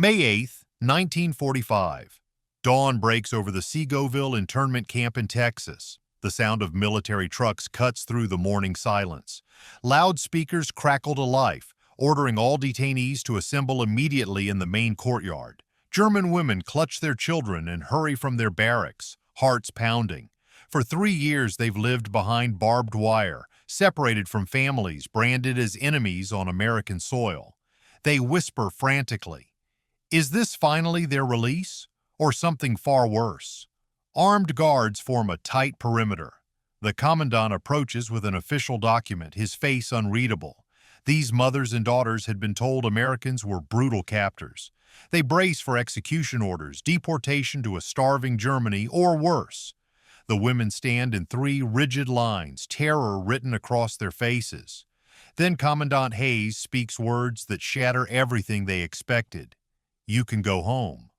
May 8th, 1945. Dawn breaks over the Segoville internment camp in Texas. The sound of military trucks cuts through the morning silence. Loudspeakers crackle to life, ordering all detainees to assemble immediately in the main courtyard. German women clutch their children and hurry from their barracks, hearts pounding. For 3 years they've lived behind barbed wire, separated from families, branded as enemies on American soil. They whisper frantically. Is this finally their release, or something far worse? Armed guards form a tight perimeter. The commandant approaches with an official document, his face unreadable. These mothers and daughters had been told Americans were brutal captors. They brace for execution orders, deportation to a starving Germany, or worse. The women stand in 3 rigid lines, terror written across their faces. Then Commandant Hayes speaks words that shatter everything they expected. You can go home.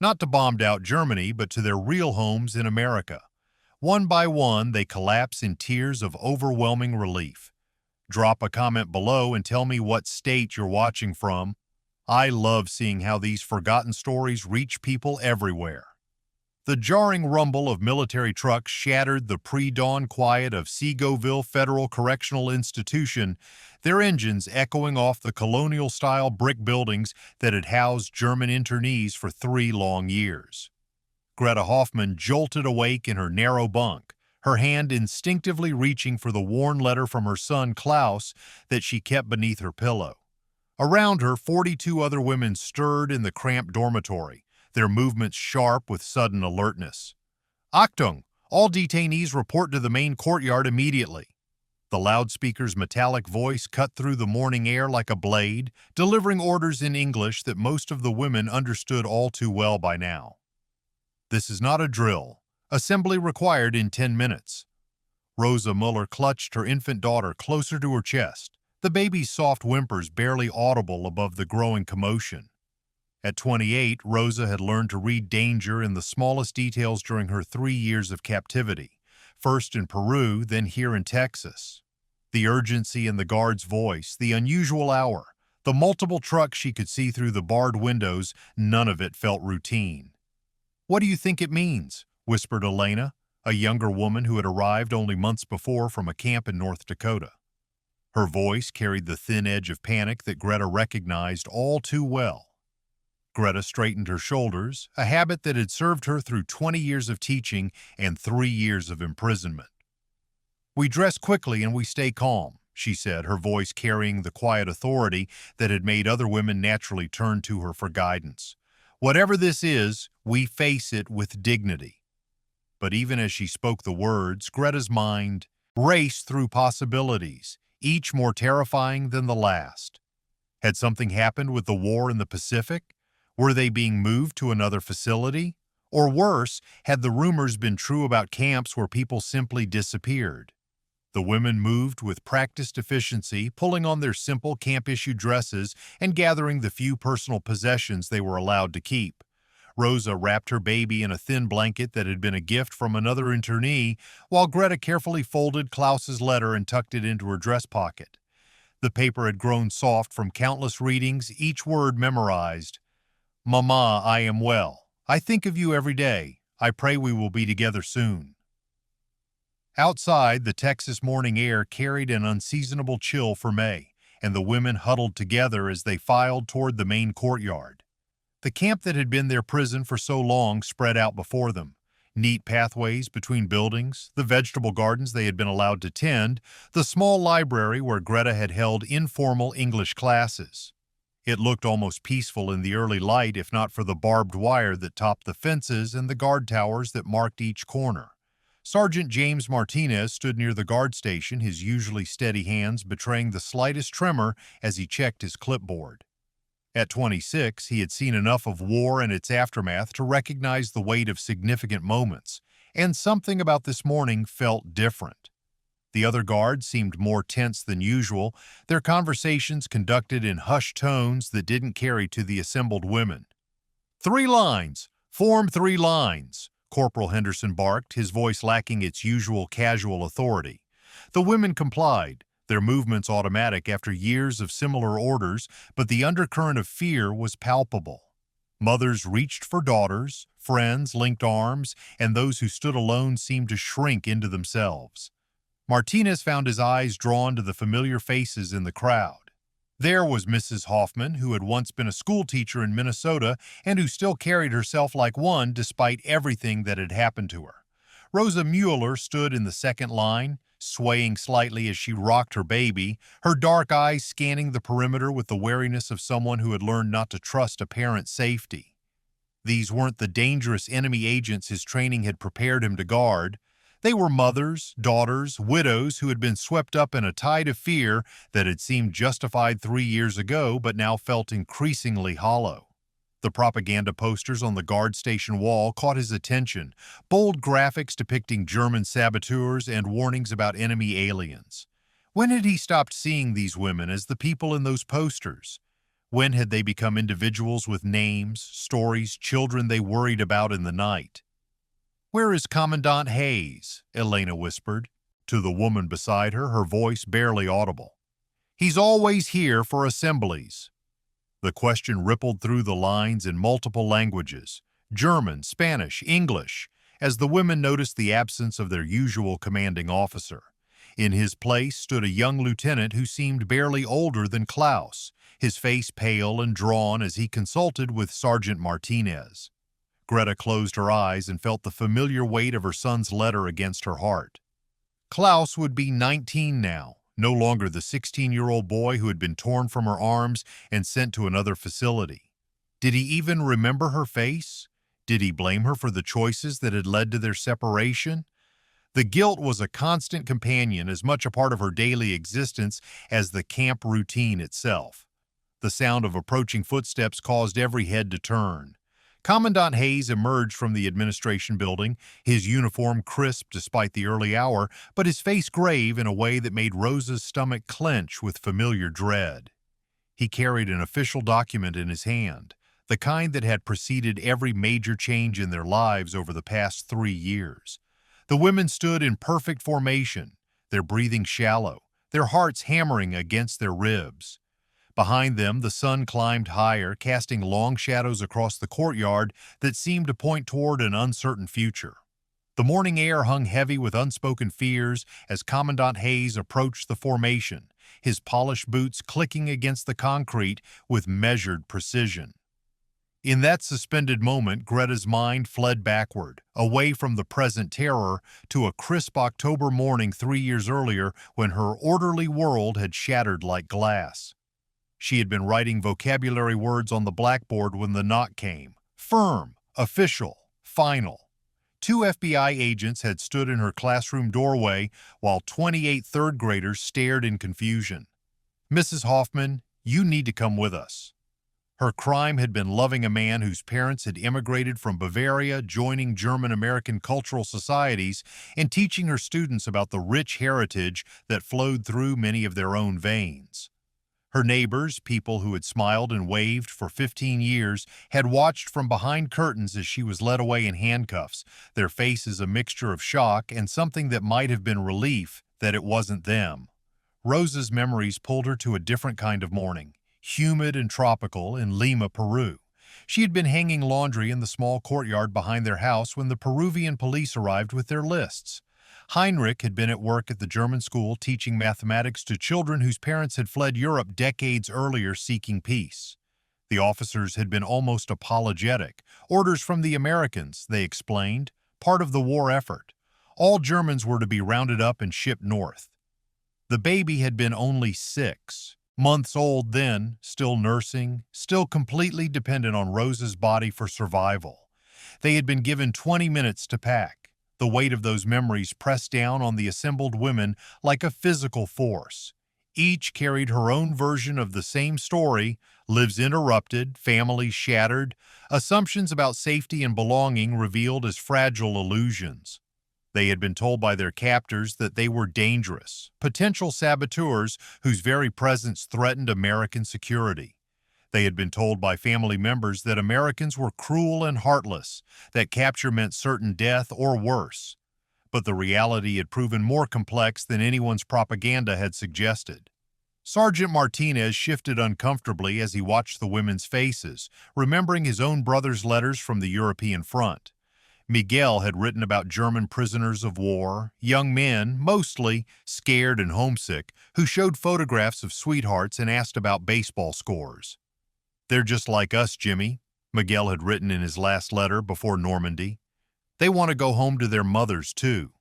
Not to bombed-out Germany, but to their real homes in America. One by one, they collapse in tears of overwhelming relief. Drop a comment below and tell me what state you're watching from. I love seeing how these forgotten stories reach people everywhere. The jarring rumble of military trucks shattered the pre-dawn quiet of Segoville Federal Correctional Institution, their engines echoing off the colonial-style brick buildings that had housed German internees for 3 long years. Greta Hoffman jolted awake in her narrow bunk, her hand instinctively reaching for the worn letter from her son Klaus that she kept beneath her pillow. Around her, 42 other women stirred in the cramped dormitory, their movements sharp with sudden alertness. Achtung! All detainees report to the main courtyard immediately. The loudspeaker's metallic voice cut through the morning air like a blade, delivering orders in English that most of the women understood all too well by now. This is not a drill. Assembly required in 10 minutes. Rosa Muller clutched her infant daughter closer to her chest, the baby's soft whimpers barely audible above the growing commotion. At 28, Rosa had learned to read danger in the smallest details during her 3 years of captivity, first in Peru, then here in Texas. The urgency in the guard's voice, the unusual hour, the multiple trucks she could see through the barred windows, none of it felt routine. "What do you think it means?" whispered Elena, a younger woman who had arrived only months before from a camp in North Dakota. Her voice carried the thin edge of panic that Greta recognized all too well. Greta straightened her shoulders, a habit that had served her through 20 years of teaching and 3 years of imprisonment. "We dress quickly and we stay calm," she said, her voice carrying the quiet authority that had made other women naturally turn to her for guidance. "Whatever this is, we face it with dignity." But even as she spoke the words, Greta's mind raced through possibilities, each more terrifying than the last. Had something happened with the war in the Pacific? Were they being moved to another facility? Or worse, had the rumors been true about camps where people simply disappeared? The women moved with practiced efficiency, pulling on their simple camp-issue dresses and gathering the few personal possessions they were allowed to keep. Rosa wrapped her baby in a thin blanket that had been a gift from another internee, while Greta carefully folded Klaus's letter and tucked it into her dress pocket. The paper had grown soft from countless readings, each word memorized. "Mama, I am well. I think of you every day. I pray we will be together soon." Outside, the Texas morning air carried an unseasonable chill for May, and the women huddled together as they filed toward the main courtyard. The camp that had been their prison for so long spread out before them. Neat pathways between buildings, the vegetable gardens they had been allowed to tend, the small library where Greta had held informal English classes. It looked almost peaceful in the early light if not for the barbed wire that topped the fences and the guard towers that marked each corner. Sergeant James Martinez stood near the guard station, his usually steady hands betraying the slightest tremor as he checked his clipboard. At 26, he had seen enough of war and its aftermath to recognize the weight of significant moments, and something about this morning felt different. The other guards seemed more tense than usual, their conversations conducted in hushed tones that didn't carry to the assembled women. "3 lines! Form 3 lines!" Corporal Henderson barked, his voice lacking its usual casual authority. The women complied, their movements automatic after years of similar orders, but the undercurrent of fear was palpable. Mothers reached for daughters, friends linked arms, and those who stood alone seemed to shrink into themselves. Martinez found his eyes drawn to the familiar faces in the crowd. There was Mrs. Hoffman, who had once been a schoolteacher in Minnesota and who still carried herself like one despite everything that had happened to her. Rosa Mueller stood in the second line, swaying slightly as she rocked her baby, her dark eyes scanning the perimeter with the wariness of someone who had learned not to trust a parent's safety. These weren't the dangerous enemy agents his training had prepared him to guard. They were mothers, daughters, widows who had been swept up in a tide of fear that had seemed justified 3 years ago but now felt increasingly hollow. The propaganda posters on the guard station wall caught his attention, bold graphics depicting German saboteurs and warnings about enemy aliens. When had he stopped seeing these women as the people in those posters? When had they become individuals with names, stories, children they worried about in the night? "Where is Commandant Hayes?" Elena whispered. To the woman beside her, her voice barely audible. "He's always here for assemblies." The question rippled through the lines in multiple languages, German, Spanish, English, as the women noticed the absence of their usual commanding officer. In his place stood a young lieutenant who seemed barely older than Klaus, his face pale and drawn as he consulted with Sergeant Martinez. Greta closed her eyes and felt the familiar weight of her son's letter against her heart. Klaus would be 19 now, no longer the 16-year-old boy who had been torn from her arms and sent to another facility. Did he even remember her face? Did he blame her for the choices that had led to their separation? The guilt was a constant companion, as much a part of her daily existence as the camp routine itself. The sound of approaching footsteps caused every head to turn. Commandant Hayes emerged from the administration building, his uniform crisp despite the early hour, but his face grave in a way that made Rosa's stomach clench with familiar dread. He carried an official document in his hand, the kind that had preceded every major change in their lives over the past 3 years. The women stood in perfect formation, their breathing shallow, their hearts hammering against their ribs. Behind them, the sun climbed higher, casting long shadows across the courtyard that seemed to point toward an uncertain future. The morning air hung heavy with unspoken fears as Commandant Hayes approached the formation, his polished boots clicking against the concrete with measured precision. In that suspended moment, Greta's mind fled backward, away from the present terror to a crisp October morning 3 years earlier when her orderly world had shattered like glass. She had been writing vocabulary words on the blackboard when the knock came. Firm, official, final. 2 FBI agents had stood in her classroom doorway while 28 third graders stared in confusion. "Mrs. Hoffman, you need to come with us." Her crime had been loving a man whose parents had immigrated from Bavaria, joining German-American cultural societies, and teaching her students about the rich heritage that flowed through many of their own veins. Her neighbors, people who had smiled and waved for 15 years, had watched from behind curtains as she was led away in handcuffs, their faces a mixture of shock and something that might have been relief that it wasn't them. Rosa's memories pulled her to a different kind of morning, humid and tropical, in Lima, Peru. She had been hanging laundry in the small courtyard behind their house when the Peruvian police arrived with their lists. Heinrich had been at work at the German school teaching mathematics to children whose parents had fled Europe decades earlier seeking peace. The officers had been almost apologetic. Orders from the Americans, they explained, part of the war effort. All Germans were to be rounded up and shipped north. The baby had been only 6 months old then, still nursing, still completely dependent on Rosa's body for survival. They had been given 20 minutes to pack. The weight of those memories pressed down on the assembled women like a physical force. Each carried her own version of the same story, lives interrupted, families shattered, assumptions about safety and belonging revealed as fragile illusions. They had been told by their captors that they were dangerous, potential saboteurs whose very presence threatened American security. They had been told by family members that Americans were cruel and heartless, that capture meant certain death or worse. But the reality had proven more complex than anyone's propaganda had suggested. Sergeant Martinez shifted uncomfortably as he watched the women's faces, remembering his own brother's letters from the European front. Miguel had written about German prisoners of war, young men, mostly scared and homesick, who showed photographs of sweethearts and asked about baseball scores. "They're just like us, Jimmy," Miguel had written in his last letter before Normandy. "They want to go home to their mothers, too."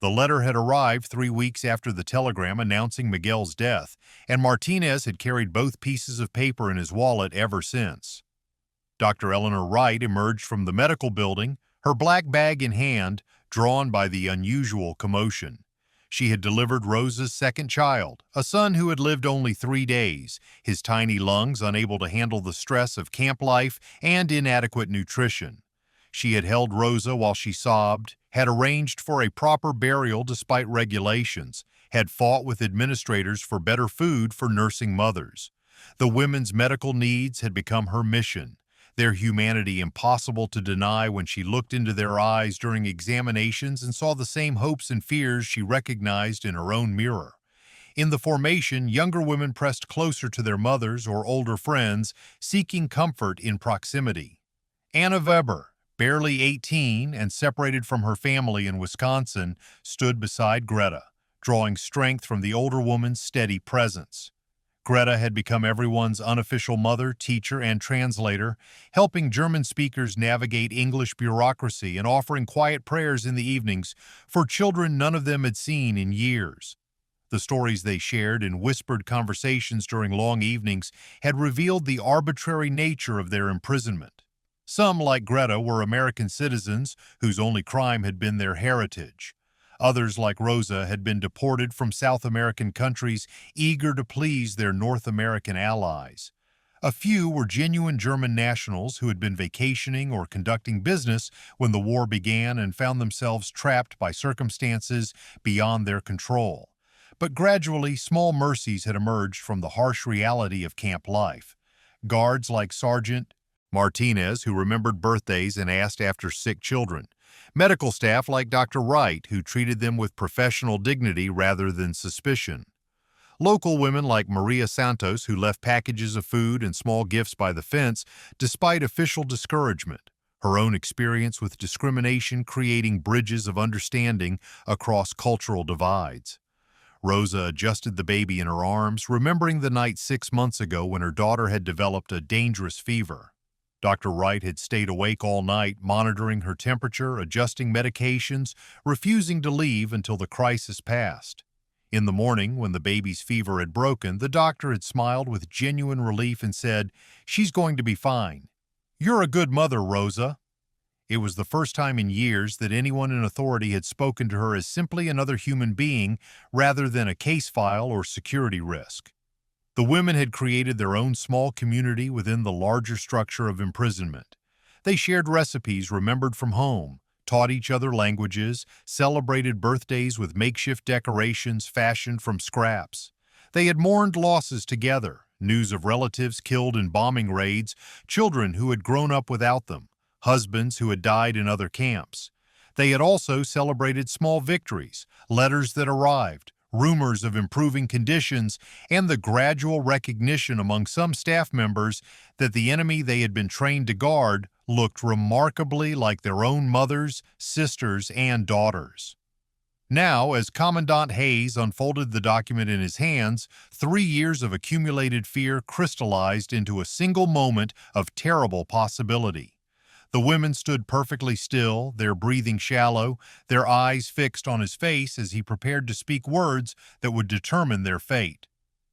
The letter had arrived 3 weeks after the telegram announcing Miguel's death, and Martinez had carried both pieces of paper in his wallet ever since. Dr. Eleanor Wright emerged from the medical building, her black bag in hand, drawn by the unusual commotion. She had delivered Rosa's second child, a son who had lived only 3 days, his tiny lungs unable to handle the stress of camp life and inadequate nutrition. She had held Rosa while she sobbed, had arranged for a proper burial despite regulations, had fought with administrators for better food for nursing mothers. The women's medical needs had become her mission, their humanity impossible to deny when she looked into their eyes during examinations and saw the same hopes and fears she recognized in her own mirror. In the formation, younger women pressed closer to their mothers or older friends, seeking comfort in proximity. Anna Weber, barely 18 and separated from her family in Wisconsin, stood beside Greta, drawing strength from the older woman's steady presence. Greta had become everyone's unofficial mother, teacher, and translator, helping German speakers navigate English bureaucracy and offering quiet prayers in the evenings for children none of them had seen in years. The stories they shared in whispered conversations during long evenings had revealed the arbitrary nature of their imprisonment. Some, like Greta, were American citizens whose only crime had been their heritage. Others, like Rosa, had been deported from South American countries, eager to please their North American allies. A few were genuine German nationals who had been vacationing or conducting business when the war began and found themselves trapped by circumstances beyond their control. But gradually, small mercies had emerged from the harsh reality of camp life. Guards like Sergeant Martinez, who remembered birthdays and asked after sick children. Medical staff like Dr. Wright, who treated them with professional dignity rather than suspicion. Local women like Maria Santos, who left packages of food and small gifts by the fence despite official discouragement, her own experience with discrimination creating bridges of understanding across cultural divides. Rosa adjusted the baby in her arms, remembering the night 6 months ago when her daughter had developed a dangerous fever. Dr. Wright had stayed awake all night, monitoring her temperature, adjusting medications, refusing to leave until the crisis passed. In the morning, when the baby's fever had broken, the doctor had smiled with genuine relief and said, "She's going to be fine. You're a good mother, Rosa." It was the first time in years that anyone in authority had spoken to her as simply another human being rather than a case file or security risk. The women had created their own small community within the larger structure of imprisonment. They shared recipes remembered from home, taught each other languages, celebrated birthdays with makeshift decorations fashioned from scraps. They had mourned losses together, news of relatives killed in bombing raids, children who had grown up without them, husbands who had died in other camps. They had also celebrated small victories, letters that arrived, rumors of improving conditions, and the gradual recognition among some staff members that the enemy they had been trained to guard looked remarkably like their own mothers, sisters, and daughters. Now, as Commandant Hayes unfolded the document in his hands, 3 years of accumulated fear crystallized into a single moment of terrible possibility. The women stood perfectly still, their breathing shallow, their eyes fixed on his face as he prepared to speak words that would determine their fate.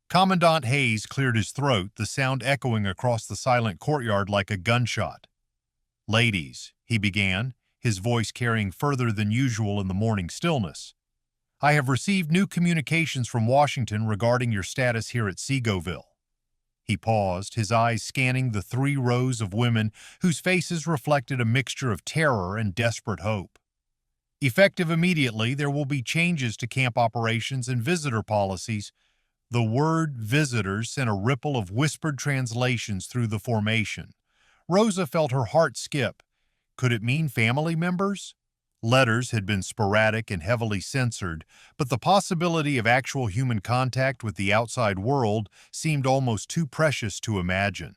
Commandant Hayes cleared his throat, the sound echoing across the silent courtyard like a gunshot. "Ladies," he began, his voice carrying further than usual in the morning stillness, "I have received new communications from Washington regarding your status here at Segoville." He paused, his eyes scanning the 3 rows of women whose faces reflected a mixture of terror and desperate hope. "Effective immediately, there will be changes to camp operations and visitor policies." The word visitors sent a ripple of whispered translations through the formation. Rosa felt her heart skip. Could it mean family members? Letters had been sporadic and heavily censored, but the possibility of actual human contact with the outside world seemed almost too precious to imagine.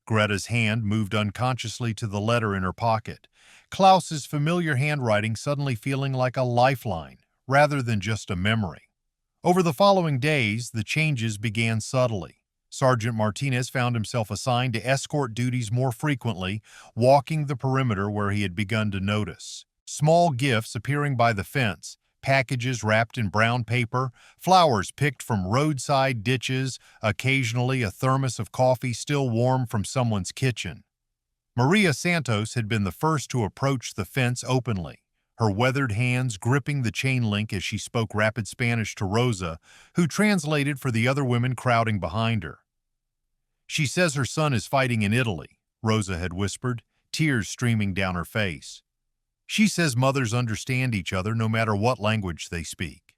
Greta's hand moved unconsciously to the letter in her pocket, Klaus's familiar handwriting suddenly feeling like a lifeline rather than just a memory. Over the following days, the changes began subtly. Sergeant Martinez found himself assigned to escort duties more frequently, walking the perimeter where he had begun to notice. Small gifts appearing by the fence, packages wrapped in brown paper, flowers picked from roadside ditches, occasionally a thermos of coffee still warm from someone's kitchen. Maria Santos had been the first to approach the fence openly, her weathered hands gripping the chain link as she spoke rapid Spanish to Rosa, who translated for the other women crowding behind her. "She says her son is fighting in Italy," Rosa had whispered, tears streaming down her face. "She says mothers understand each other no matter what language they speak."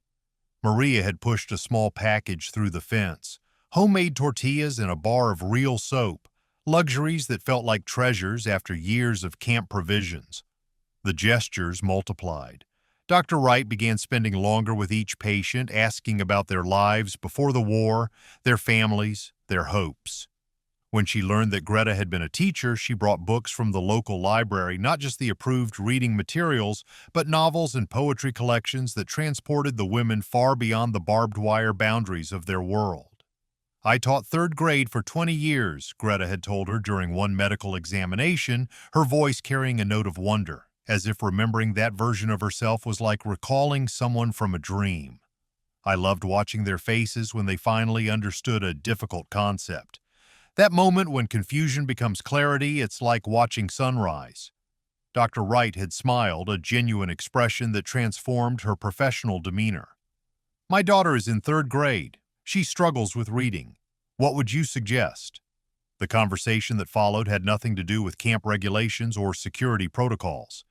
Maria had pushed a small package through the fence, homemade tortillas and a bar of real soap, luxuries that felt like treasures after years of camp provisions. The gestures multiplied. Dr. Wright began spending longer with each patient, asking about their lives before the war, their families, their hopes. When she learned that Greta had been a teacher, she brought books from the local library, not just the approved reading materials, but novels and poetry collections that transported the women far beyond the barbed wire boundaries of their world. "I taught third grade for 20 years, Greta had told her during one medical examination, her voice carrying a note of wonder, as if remembering that version of herself was like recalling someone from a dream. "I loved watching their faces when they finally understood a difficult concept. That moment when confusion becomes clarity, it's like watching sunrise." Dr. Wright had smiled, a genuine expression that transformed her professional demeanor. "My daughter is in third grade. She struggles with reading. What would you suggest?" The conversation that followed had nothing to do with camp regulations or security protocols.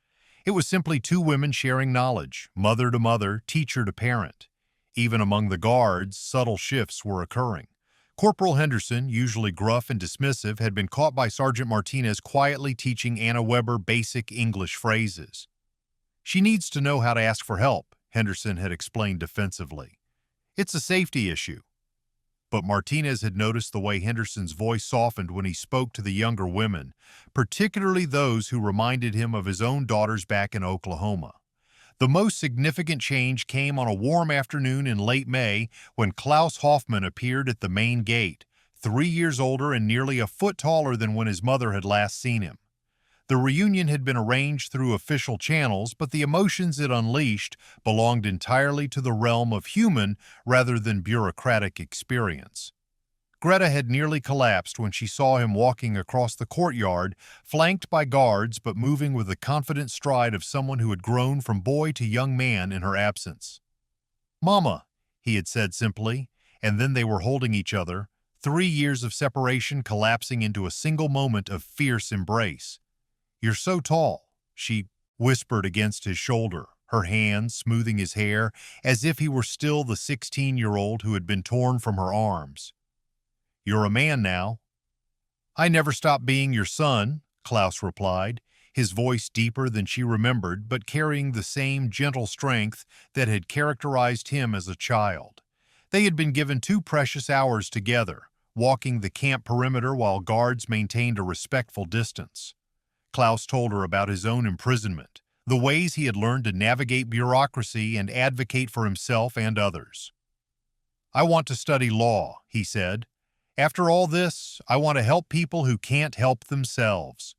It was simply two women sharing knowledge, mother to mother, teacher to parent. Even among the guards, subtle shifts were occurring. Corporal Henderson, usually gruff and dismissive, had been caught by Sergeant Martinez quietly teaching Anna Weber basic English phrases. "She needs to know how to ask for help," Henderson had explained defensively. "It's a safety issue." But Martinez had noticed the way Henderson's voice softened when he spoke to the younger women, particularly those who reminded him of his own daughters back in Oklahoma. The most significant change came on a warm afternoon in late May when Klaus Hoffman appeared at the main gate, 3 years older and nearly a foot taller than when his mother had last seen him. The reunion had been arranged through official channels, but the emotions it unleashed belonged entirely to the realm of human rather than bureaucratic experience. Greta had nearly collapsed when she saw him walking across the courtyard, flanked by guards but moving with the confident stride of someone who had grown from boy to young man in her absence. "Mama," he had said simply, and then they were holding each other, 3 years of separation collapsing into a single moment of fierce embrace. "You're so tall," she whispered against his shoulder, her hand smoothing his hair as if he were still the 16-year-old who had been torn from her arms. "You're a man now." "I never stopped being your son," Klaus replied, his voice deeper than she remembered, but carrying the same gentle strength that had characterized him as a child. They had been given 2 precious hours together, walking the camp perimeter while guards maintained a respectful distance. Klaus told her about his own imprisonment, the ways he had learned to navigate bureaucracy and advocate for himself and others. "I want to study law," he said. "After all this, I want to help people who can't help themselves."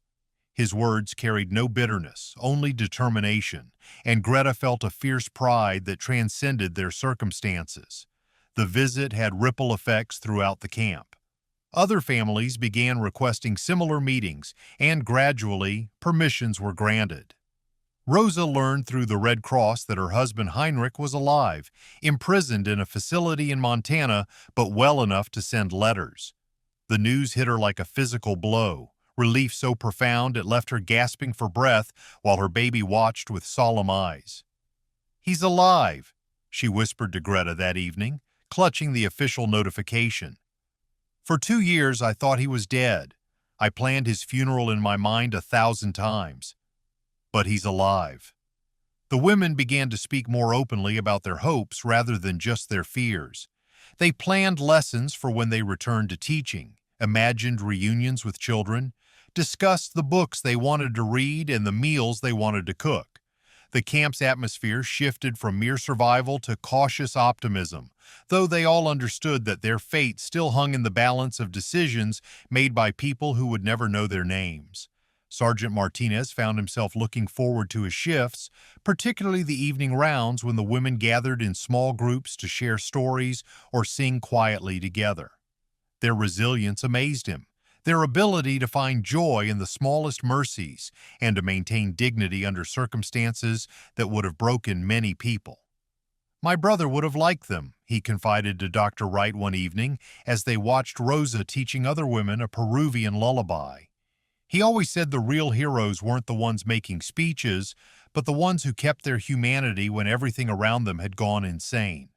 His words carried no bitterness, only determination, and Greta felt a fierce pride that transcended their circumstances. The visit had ripple effects throughout the camp. Other families began requesting similar meetings, and gradually, permissions were granted. Rosa learned through the Red Cross that her husband Heinrich was alive, imprisoned in a facility in Montana, but well enough to send letters. The news hit her like a physical blow, relief so profound it left her gasping for breath while her baby watched with solemn eyes. "He's alive," she whispered to Greta that evening, clutching the official notification. "For 2 years I thought he was dead. I planned his funeral in my mind 1,000 times. But he's alive." The women began to speak more openly about their hopes rather than just their fears. They planned lessons for when they returned to teaching, imagined reunions with children, discussed the books they wanted to read and the meals they wanted to cook. The camp's atmosphere shifted from mere survival to cautious optimism, though they all understood that their fate still hung in the balance of decisions made by people who would never know their names. Sergeant Martinez found himself looking forward to his shifts, particularly the evening rounds when the women gathered in small groups to share stories or sing quietly together. Their resilience amazed him, their ability to find joy in the smallest mercies and to maintain dignity under circumstances that would have broken many people. "My brother would have liked them," he confided to Dr. Wright one evening as they watched Rosa teaching other women a Peruvian lullaby. "He always said the real heroes weren't the ones making speeches, but the ones who kept their humanity when everything around them had gone insane."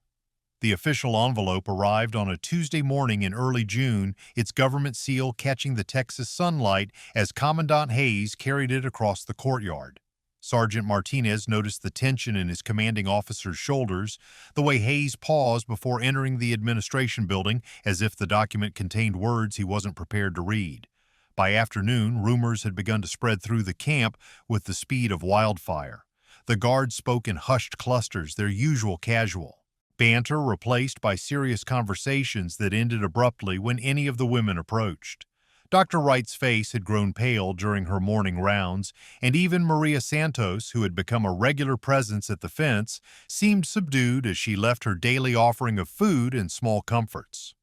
The official envelope arrived on a Tuesday morning in early June, its government seal catching the Texas sunlight as Commandant Hayes carried it across the courtyard. Sergeant Martinez noticed the tension in his commanding officer's shoulders, the way Hayes paused before entering the administration building as if the document contained words he wasn't prepared to read. By afternoon, rumors had begun to spread through the camp with the speed of wildfire. The guards spoke in hushed clusters, their usual casual banter replaced by serious conversations that ended abruptly when any of the women approached. Dr. Wright's face had grown pale during her morning rounds, and even Maria Santos, who had become a regular presence at the fence, seemed subdued as she left her daily offering of food and small comforts.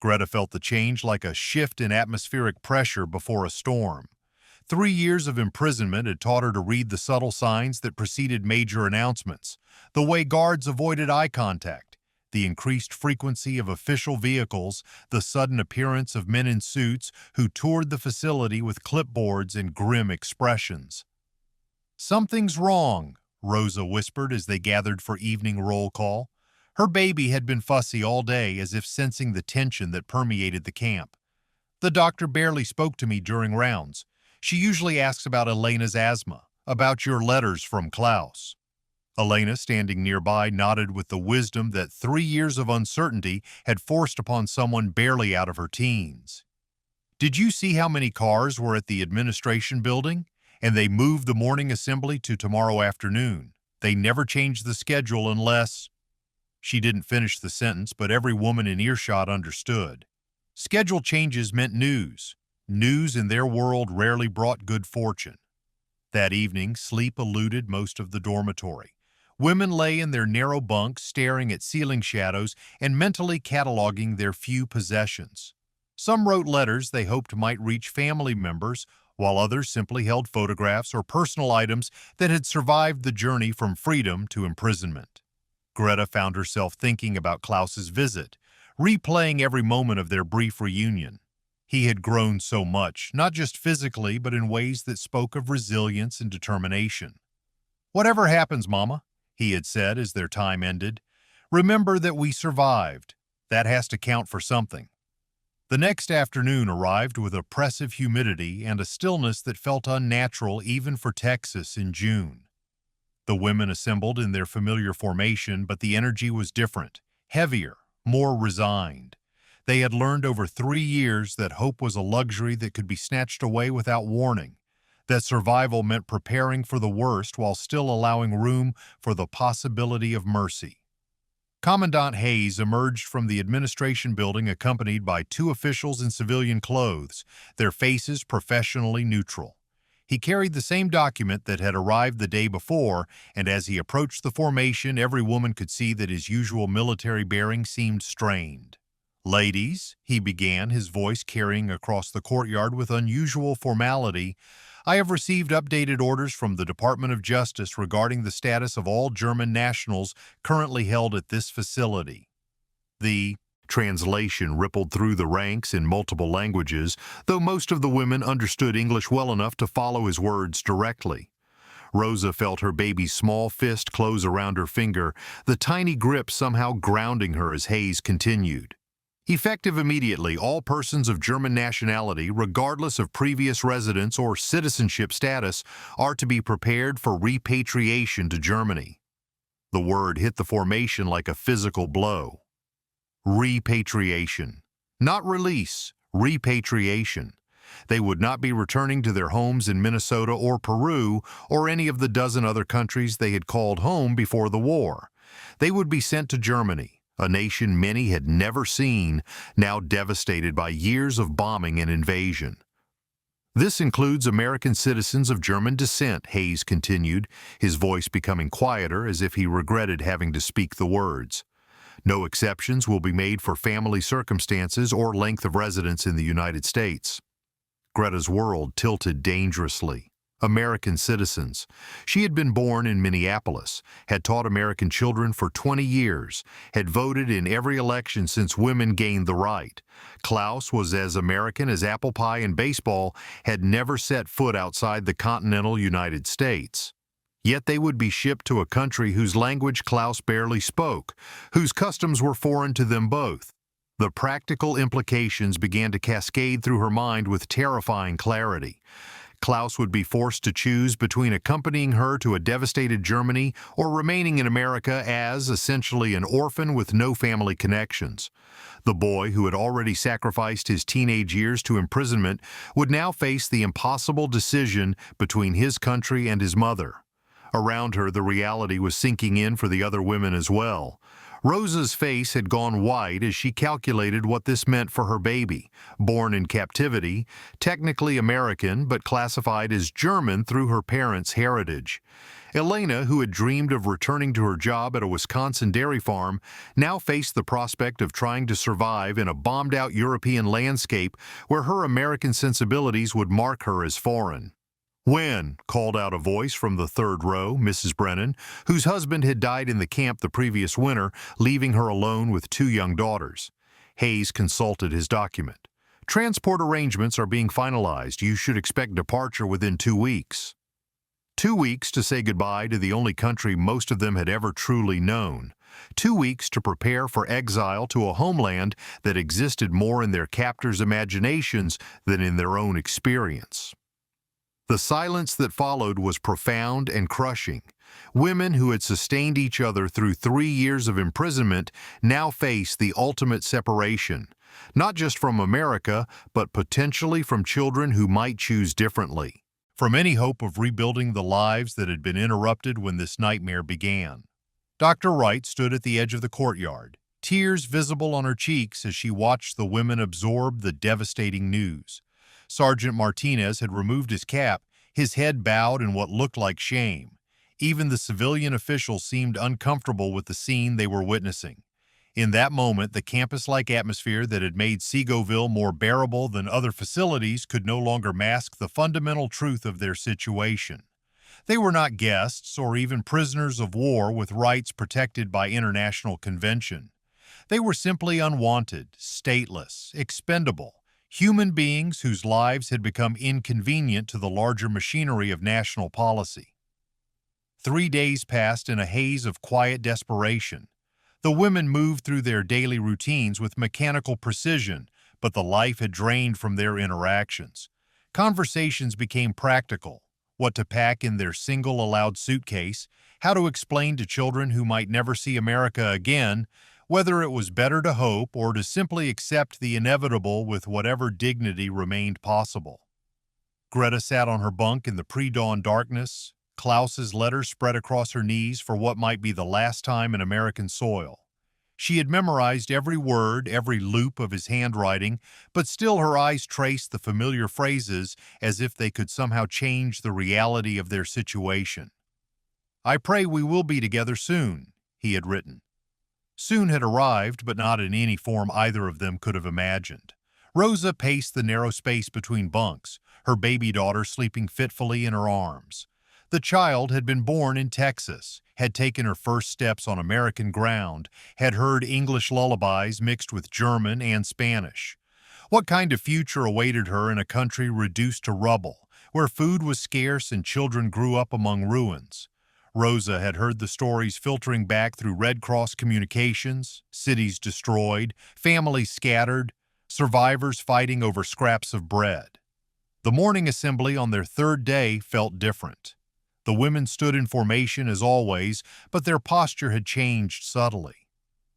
Greta felt the change like a shift in atmospheric pressure before a storm. 3 years of imprisonment had taught her to read the subtle signs that preceded major announcements, the way guards avoided eye contact, the increased frequency of official vehicles, the sudden appearance of men in suits who toured the facility with clipboards and grim expressions. "Something's wrong," Rosa whispered as they gathered for evening roll call. Her baby had been fussy all day, as if sensing the tension that permeated the camp. "The doctor barely spoke to me during rounds. She usually asks about Elena's asthma, about your letters from Klaus." Elena, standing nearby, nodded with the wisdom that 3 years of uncertainty had forced upon someone barely out of her teens. "Did you see how many cars were at the administration building? And they moved the morning assembly to tomorrow afternoon. They never changed the schedule unless—" She didn't finish the sentence, but every woman in earshot understood. Schedule changes meant news. News in their world rarely brought good fortune. That evening, sleep eluded most of the dormitory. Women lay in their narrow bunks, staring at ceiling shadows and mentally cataloging their few possessions. Some wrote letters they hoped might reach family members, while others simply held photographs or personal items that had survived the journey from freedom to imprisonment. Greta found herself thinking about Klaus's visit, replaying every moment of their brief reunion. He had grown so much, not just physically, but in ways that spoke of resilience and determination. "Whatever happens, Mama," he had said as their time ended, "remember that we survived. That has to count for something." The next afternoon arrived with oppressive humidity and a stillness that felt unnatural even for Texas in June. The women assembled in their familiar formation, but the energy was different, heavier, more resigned. They had learned over 3 years that hope was a luxury that could be snatched away without warning, that survival meant preparing for the worst while still allowing room for the possibility of mercy. Commandant Hayes emerged from the administration building accompanied by 2 officials in civilian clothes, their faces professionally neutral. He carried the same document that had arrived the day before, and as he approached the formation, every woman could see that his usual military bearing seemed strained. "Ladies," he began, his voice carrying across the courtyard with unusual formality, "I have received updated orders from the Department of Justice regarding the status of all German nationals currently held at this facility." The translation rippled through the ranks in multiple languages, though most of the women understood English well enough to follow his words directly. Rosa felt her baby's small fist close around her finger, the tiny grip somehow grounding her as Hayes continued. Effective immediately, all persons of German nationality, regardless of previous residence or citizenship status, are to be prepared for repatriation to Germany. The word hit the formation like a physical blow. Repatriation. Not release, repatriation. They would not be returning to their homes in Minnesota or Peru or any of the dozen other countries they had called home before the war. They would be sent to Germany, a nation many had never seen, now devastated by years of bombing and invasion. This includes American citizens of German descent, Hayes continued, his voice becoming quieter as if he regretted having to speak the words. No exceptions will be made for family circumstances or length of residence in the United States. Greta's world tilted dangerously. American citizens. She had been born in Minneapolis, had taught American children for 20 years, had voted in every election since women gained the right. Klaus was as American as apple pie and baseball, had never set foot outside the continental United States. Yet they would be shipped to a country whose language Klaus barely spoke, whose customs were foreign to them both. The practical implications began to cascade through her mind with terrifying clarity. Klaus would be forced to choose between accompanying her to a devastated Germany or remaining in America as, essentially, an orphan with no family connections. The boy, who had already sacrificed his teenage years to imprisonment, would now face the impossible decision between his country and his mother. Around her, the reality was sinking in for the other women as well. Rosa's face had gone white as she calculated what this meant for her baby, born in captivity, technically American but classified as German through her parents' heritage. Elena, who had dreamed of returning to her job at a Wisconsin dairy farm, now faced the prospect of trying to survive in a bombed-out European landscape where her American sensibilities would mark her as foreign. "When?" called out a voice from the third row, Mrs. Brennan, whose husband had died in the camp the previous winter, leaving her alone with 2 young daughters. Hayes consulted his document. "Transport arrangements are being finalized. You should expect departure within 2 weeks." 2 weeks to say goodbye to the only country most of them had ever truly known. 2 weeks to prepare for exile to a homeland that existed more in their captors' imaginations than in their own experience. The silence that followed was profound and crushing. Women who had sustained each other through 3 years of imprisonment now faced the ultimate separation, not just from America, but potentially from children who might choose differently, from any hope of rebuilding the lives that had been interrupted when this nightmare began. Dr. Wright stood at the edge of the courtyard, tears visible on her cheeks as she watched the women absorb the devastating news. Sergeant Martinez had removed his cap, his head bowed in what looked like shame. Even the civilian officials seemed uncomfortable with the scene they were witnessing. In that moment, the campus-like atmosphere that had made Segoville more bearable than other facilities could no longer mask the fundamental truth of their situation. They were not guests or even prisoners of war with rights protected by international convention. They were simply unwanted, stateless, expendable, human beings whose lives had become inconvenient to the larger machinery of national policy. 3 days passed in a haze of quiet desperation. The women moved through their daily routines with mechanical precision, but the life had drained from their interactions. Conversations became practical: what to pack in their single allowed suitcase, how to explain to children who might never see America again, whether it was better to hope or to simply accept the inevitable with whatever dignity remained possible. Greta sat on her bunk in the pre-dawn darkness, Klaus's letter spread across her knees for what might be the last time in American soil. She had memorized every word, every loop of his handwriting, but still her eyes traced the familiar phrases as if they could somehow change the reality of their situation. "I pray we will be together soon," he had written. Soon had arrived, but not in any form either of them could have imagined. Rosa paced the narrow space between bunks, her baby daughter sleeping fitfully in her arms. The child had been born in Texas, had taken her first steps on American ground, had heard English lullabies mixed with German and Spanish. What kind of future awaited her in a country reduced to rubble, where food was scarce and children grew up among ruins? Rosa had heard the stories filtering back through Red Cross communications, cities destroyed, families scattered, survivors fighting over scraps of bread. The morning assembly on their third day felt different. The women stood in formation as always, but their posture had changed subtly.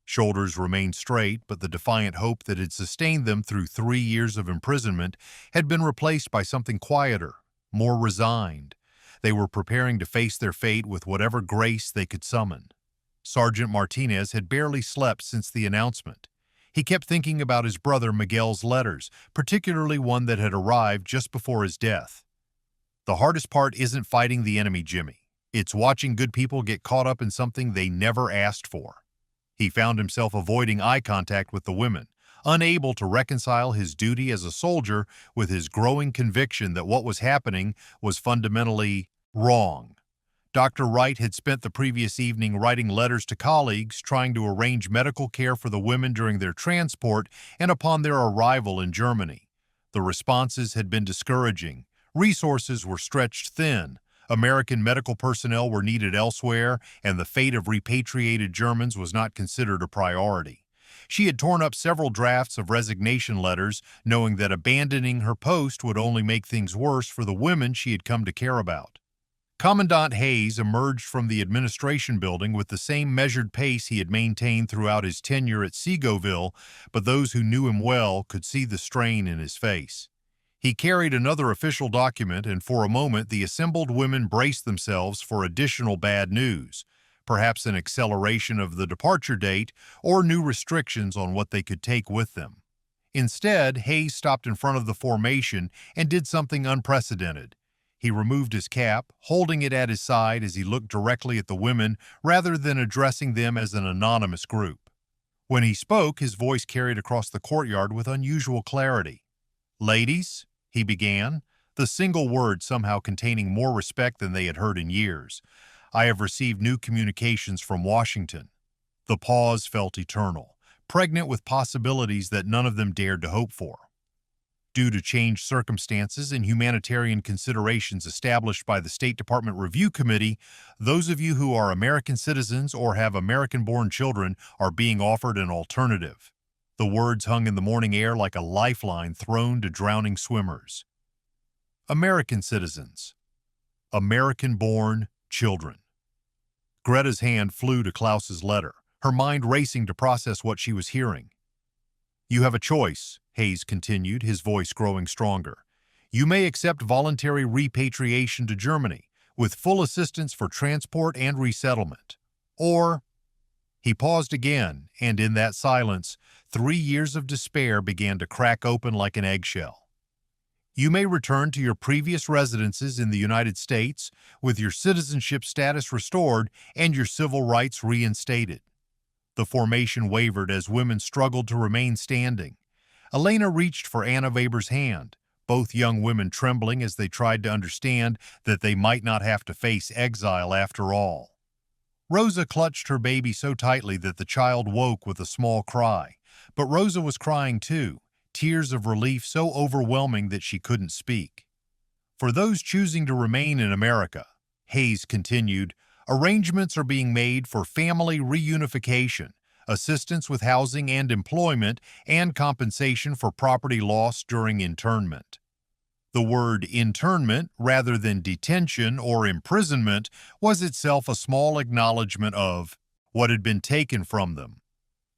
Shoulders remained straight, but the defiant hope that had sustained them through 3 years of imprisonment had been replaced by something quieter, more resigned. They were preparing to face their fate with whatever grace they could summon. Sergeant Martinez had barely slept since the announcement. He kept thinking about his brother Miguel's letters, particularly one that had arrived just before his death. The hardest part isn't fighting the enemy, Jimmy. It's watching good people get caught up in something they never asked for. He found himself avoiding eye contact with the women, unable to reconcile his duty as a soldier with his growing conviction that what was happening was fundamentally wrong. Dr. Wright had spent the previous evening writing letters to colleagues, trying to arrange medical care for the women during their transport and upon their arrival in Germany. The responses had been discouraging. Resources were stretched thin. American medical personnel were needed elsewhere, and the fate of repatriated Germans was not considered a priority. She had torn up several drafts of resignation letters, knowing that abandoning her post would only make things worse for the women she had come to care about. Commandant Hayes emerged from the administration building with the same measured pace he had maintained throughout his tenure at Segoville, but those who knew him well could see the strain in his face. He carried another official document, and for a moment the assembled women braced themselves for additional bad news, perhaps an acceleration of the departure date or new restrictions on what they could take with them. Instead, Hayes stopped in front of the formation and did something unprecedented. He removed his cap, holding it at his side as he looked directly at the women rather than addressing them as an anonymous group. When he spoke, his voice carried across the courtyard with unusual clarity. "Ladies," he began, the single word somehow containing more respect than they had heard in years, "I have received new communications from Washington." The pause felt eternal, pregnant with possibilities that none of them dared to hope for. Due to changed circumstances and humanitarian considerations established by the State Department Review Committee, those of you who are American citizens or have American-born children are being offered an alternative. The words hung in the morning air like a lifeline thrown to drowning swimmers. American citizens. American-born children. Greta's hand flew to Klaus's letter, her mind racing to process what she was hearing. "You have a choice," Hayes continued, his voice growing stronger. "You may accept voluntary repatriation to Germany, with full assistance for transport and resettlement. Or—" He paused again, and in that silence, 3 years of despair began to crack open like an eggshell. "You may return to your previous residences in the United States with your citizenship status restored and your civil rights reinstated." The formation wavered as women struggled to remain standing. Elena reached for Anna Weber's hand, both young women trembling as they tried to understand that they might not have to face exile after all. Rosa clutched her baby so tightly that the child woke with a small cry, but Rosa was crying too, tears of relief so overwhelming that she couldn't speak. "For those choosing to remain in America," Hayes continued, "arrangements are being made for family reunification, assistance with housing and employment, and compensation for property loss during internment." The word internment, rather than detention or imprisonment, was itself a small acknowledgement of what had been taken from them.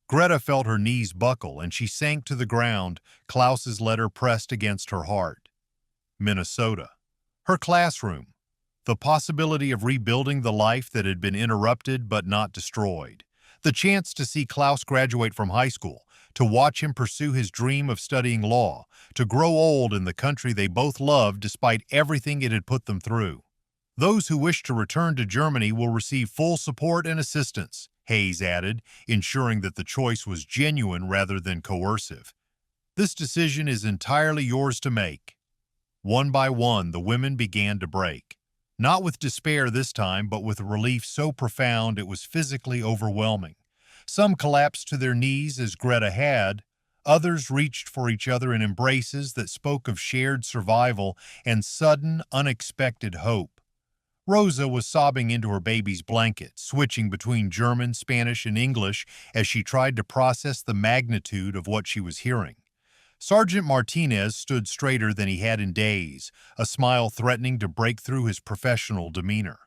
Greta felt her knees buckle, and she sank to the ground, Klaus's letter pressed against her heart. Minnesota. Her classroom. The possibility of rebuilding the life that had been interrupted but not destroyed. The chance to see Klaus graduate from high school, to watch him pursue his dream of studying law, to grow old in the country they both loved despite everything it had put them through. "Those who wish to return to Germany will receive full support and assistance," Hayes added, ensuring that the choice was genuine rather than coercive. "This decision is entirely yours to make." One by one, the women began to break. Not with despair this time, but with relief so profound it was physically overwhelming. Some collapsed to their knees as Greta had. Others reached for each other in embraces that spoke of shared survival and sudden, unexpected hope. Rosa was sobbing into her baby's blanket, switching between German, Spanish, and English as she tried to process the magnitude of what she was hearing. Sergeant Martinez stood straighter than he had in days, a smile threatening to break through his professional demeanor.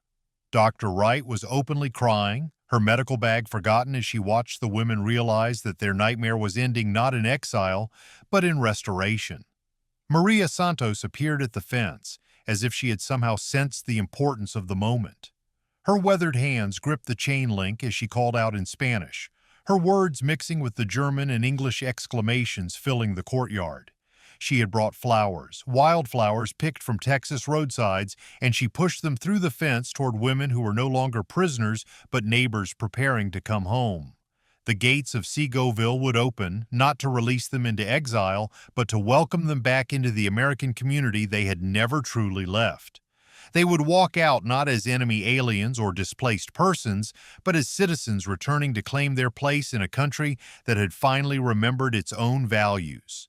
Dr. Wright was openly crying, her medical bag forgotten as she watched the women realize that their nightmare was ending not in exile, but in restoration. Maria Santos appeared at the fence, as if she had somehow sensed the importance of the moment. Her weathered hands gripped the chain link as she called out in Spanish, her words mixing with the German and English exclamations filling the courtyard. She had brought flowers, wildflowers picked from Texas roadsides, and she pushed them through the fence toward women who were no longer prisoners but neighbors preparing to come home. The gates of Segoville would open, not to release them into exile, but to welcome them back into the American community they had never truly left. They would walk out not as enemy aliens or displaced persons, but as citizens returning to claim their place in a country that had finally remembered its own values.